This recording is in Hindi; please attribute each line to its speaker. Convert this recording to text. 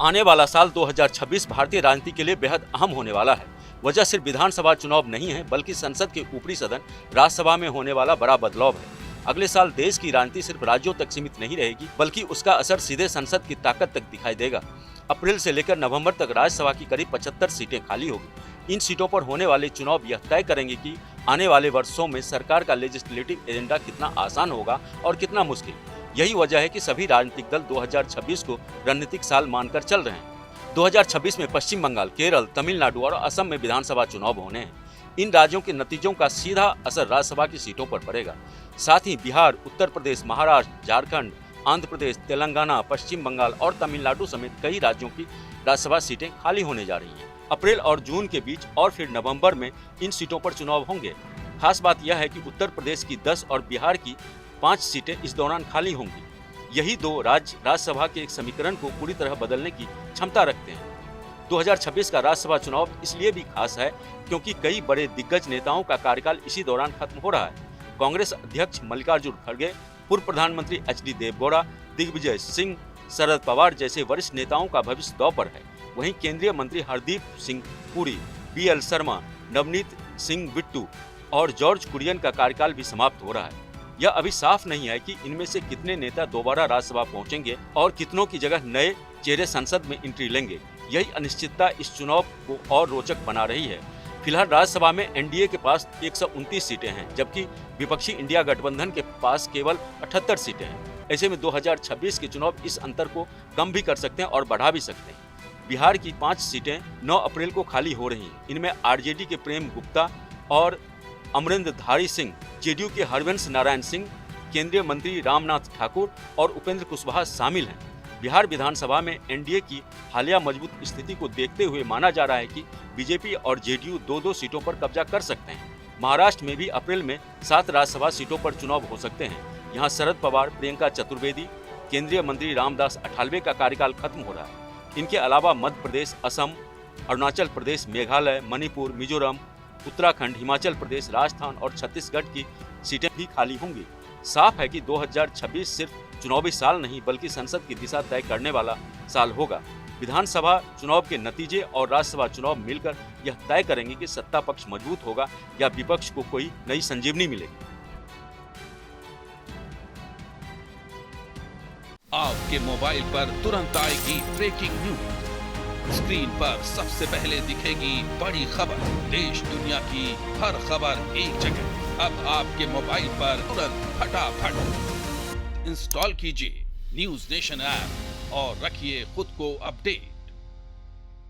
Speaker 1: आने वाला साल 2026 भारतीय राजनीति के लिए बेहद अहम होने वाला है। वजह सिर्फ विधानसभा चुनाव नहीं है, बल्कि संसद के ऊपरी सदन राज्यसभा में होने वाला बड़ा बदलाव है। अगले साल देश की राजनीति सिर्फ राज्यों तक सीमित नहीं रहेगी, बल्कि उसका असर सीधे संसद की ताकत तक दिखाई देगा। अप्रैल से लेकर नवंबर तक राज्यसभा की करीब 75 सीटें खाली होगी। इन सीटों पर होने वाले चुनाव यह तय करेंगे कि आने वाले वर्षों में सरकार का लेजिस्लेटिव एजेंडा कितना आसान होगा और कितना मुश्किल। यही वजह है कि सभी राजनीतिक दल 2026 को रणनीतिक साल मानकर चल रहे हैं। 2026 में पश्चिम बंगाल, केरल, तमिलनाडु और असम में विधानसभा चुनाव होने हैं। इन राज्यों के नतीजों का सीधा असर राज्यसभा की सीटों पर पड़ेगा। साथ ही बिहार, उत्तर प्रदेश, महाराष्ट्र, झारखंड, आंध्र प्रदेश, तेलंगाना, पश्चिम बंगाल और तमिलनाडु समेत कई राज्यों की राज्यसभा सीटें खाली होने जा रही हैं। अप्रैल और जून के बीच और फिर नवंबर में इन सीटों पर चुनाव होंगे। खास बात यह है कि उत्तर प्रदेश की 10 और बिहार की 5 सीटें इस दौरान खाली होंगी। यही दो राज्य राज्यसभा के एक समीकरण को पूरी तरह बदलने की क्षमता रखते हैं। 2026 का राज्यसभा चुनाव इसलिए भी खास है क्योंकि कई बड़े दिग्गज नेताओं का कार्यकाल इसी दौरान खत्म हो रहा है। कांग्रेस अध्यक्ष मल्लिकार्जुन खड़गे, पूर्व प्रधानमंत्री एच.डी. देवगौड़ा, दिग्विजय सिंह, शरद पवार जैसे वरिष्ठ नेताओं का भविष्य दांव पर है। वहीं केंद्रीय मंत्री हरदीप सिंह पुरी, बी.एल. शर्मा, नवनीत सिंह बिट्टू और जॉर्ज कुरियन का कार्यकाल भी समाप्त हो रहा है। यह अभी साफ नहीं है कि इनमें से कितने नेता दोबारा राज्यसभा पहुंचेंगे और कितनों की जगह नए चेहरे संसद में एंट्री लेंगे। यही अनिश्चितता इस चुनाव को और रोचक बना रही है। फिलहाल राज्यसभा में एनडीए के पास 129 सीटें हैं, जबकि विपक्षी इंडिया गठबंधन के पास केवल 78 सीटें हैं। ऐसे में 2026 के चुनाव इस अंतर को कम भी कर सकते हैं और बढ़ा भी सकते हैं। बिहार की 5 सीटें 9 अप्रैल को खाली हो रही हैं। इनमें आरजेडी के प्रेम गुप्ता और अमरिंदरधारी सिंह, जेडीयू के हरवंश नारायण सिंह, केंद्रीय मंत्री रामनाथ ठाकुर और उपेंद्र कुशवाहा शामिल हैं। बिहार विधानसभा में एनडीए की हालिया मजबूत स्थिति को देखते हुए माना जा रहा है कि बीजेपी और जेडीयू 2-2 सीटों पर कब्जा कर सकते हैं। महाराष्ट्र में भी अप्रैल में 7 राज्यसभा सीटों पर चुनाव हो सकते हैं। यहाँ शरद पवार, प्रियंका चतुर्वेदी, केंद्रीय मंत्री रामदास अठावले का कार्यकाल खत्म हो रहा है। इनके अलावा मध्य प्रदेश, असम, अरुणाचल प्रदेश, मेघालय, मणिपुर, मिजोरम, उत्तराखंड, हिमाचल प्रदेश, राजस्थान और छत्तीसगढ़ की सीटें भी खाली होंगी। साफ है कि 2026 सिर्फ चुनावी साल नहीं, बल्कि संसद की दिशा तय करने वाला साल होगा। विधानसभा चुनाव के नतीजे और राज्यसभा चुनाव मिलकर यह तय करेंगे कि सत्ता पक्ष मजबूत होगा या विपक्ष को कोई नई संजीवनी मिलेगी।
Speaker 2: आपके मोबाइल पर तुरंत आएगी ब्रेकिंग न्यूज। स्क्रीन पर सबसे पहले दिखेगी बड़ी खबर। देश दुनिया की हर खबर एक जगह। अब आपके मोबाइल पर तुरंत फटाफट इंस्टॉल कीजिए न्यूज नेशन ऐप और रखिए खुद को अपडेट।